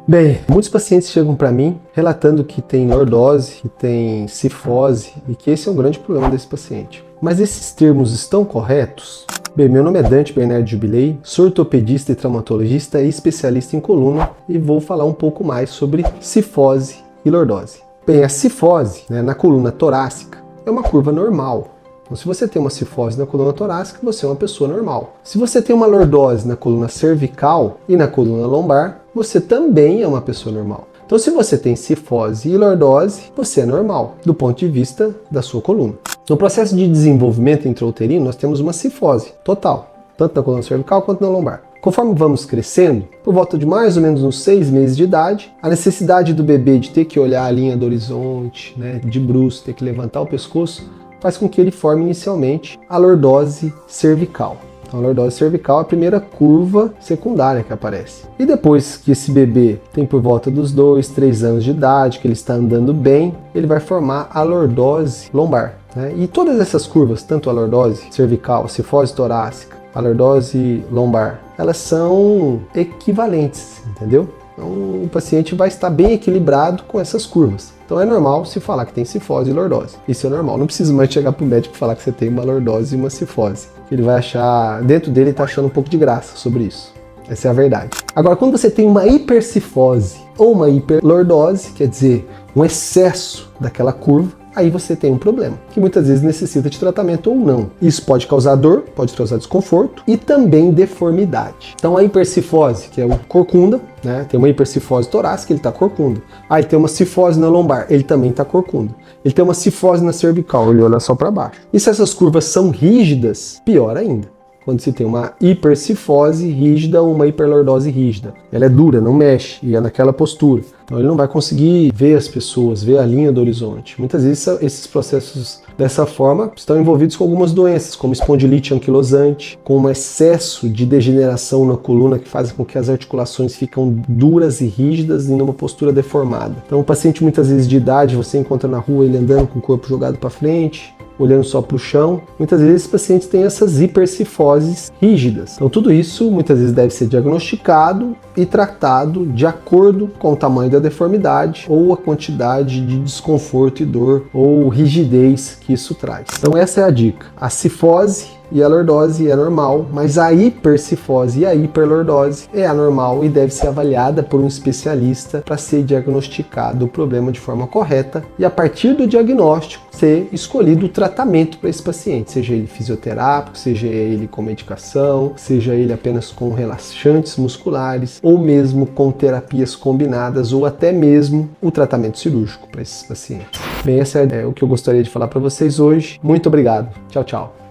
Bem, muitos pacientes chegam para mim relatando que tem lordose, que tem cifose e que esse é um grande problema desse paciente. Mas esses termos estão corretos? Bem, meu nome é Dante Bernardi Jubilei, sou ortopedista e traumatologista e especialista em coluna e vou falar um pouco mais sobre cifose e lordose. Bem, a cifose, na coluna torácica é uma curva normal. Então, se você tem uma cifose na coluna torácica, você é uma pessoa normal. Se você tem uma lordose na coluna cervical e na coluna lombar, você também é uma pessoa normal. Então, se você tem cifose e lordose, você é normal, do ponto de vista da sua coluna. No processo de desenvolvimento intrauterino, nós temos uma cifose total, tanto na coluna cervical quanto na lombar. Conforme vamos crescendo, por volta de mais ou menos uns 6 meses de idade, a necessidade do bebê de ter que olhar a linha do horizonte, de bruços, ter que levantar o pescoço, faz com que ele forme inicialmente a lordose cervical. Então, a lordose cervical é a primeira curva secundária que aparece. E depois que esse bebê tem por volta dos 2, 3 anos de idade, que ele está andando bem, ele vai formar a lordose lombar. E todas essas curvas, tanto a lordose cervical, a cifose torácica, a lordose lombar, elas são equivalentes, entendeu? Então, o paciente vai estar bem equilibrado com essas curvas. Então é normal se falar que tem cifose e lordose. Isso é normal. Não precisa mais chegar para o médico e falar que você tem uma lordose e uma cifose. Ele vai achar, dentro dele está achando um pouco de graça sobre isso. Essa é a verdade. Agora, quando você tem uma hipercifose ou uma hiperlordose, quer dizer, um excesso daquela curva, aí você tem um problema, que muitas vezes necessita de tratamento ou não. Isso pode causar dor, pode causar desconforto e também deformidade. Então a hipercifose, que é o corcunda, tem uma hipercifose torácica, ele está corcunda. Aí tem uma cifose na lombar, ele também está corcunda. Ele tem uma cifose na cervical, ele olha só para baixo. E se essas curvas são rígidas, pior ainda. Quando se tem uma hipercifose rígida ou uma hiperlordose rígida. Ela é dura, não mexe, e é naquela postura. Então ele não vai conseguir ver as pessoas, ver a linha do horizonte. Muitas vezes esses processos dessa forma estão envolvidos com algumas doenças, como espondilite anquilosante, com um excesso de degeneração na coluna que faz com que as articulações ficam duras e rígidas e numa postura deformada. Então o paciente muitas vezes de idade, você encontra na rua ele andando com o corpo jogado para frente, olhando só para o chão. Muitas vezes esses pacientes têm essas hipercifoses rígidas. Então tudo isso muitas vezes deve ser diagnosticado e tratado de acordo com o tamanho da deformidade ou a quantidade de desconforto e dor ou rigidez que isso traz. Então essa é a dica. A cifose e a lordose é normal, mas a hipercifose e a hiperlordose é anormal e deve ser avaliada por um especialista para ser diagnosticado o problema de forma correta e a partir do diagnóstico ser escolhido o tratamento para esse paciente, seja ele fisioterápico, seja ele com medicação, seja ele apenas com relaxantes musculares ou mesmo com terapias combinadas ou até mesmo o tratamento cirúrgico para esses pacientes. Bem, esse é o que eu gostaria de falar para vocês hoje. Muito obrigado. Tchau, tchau.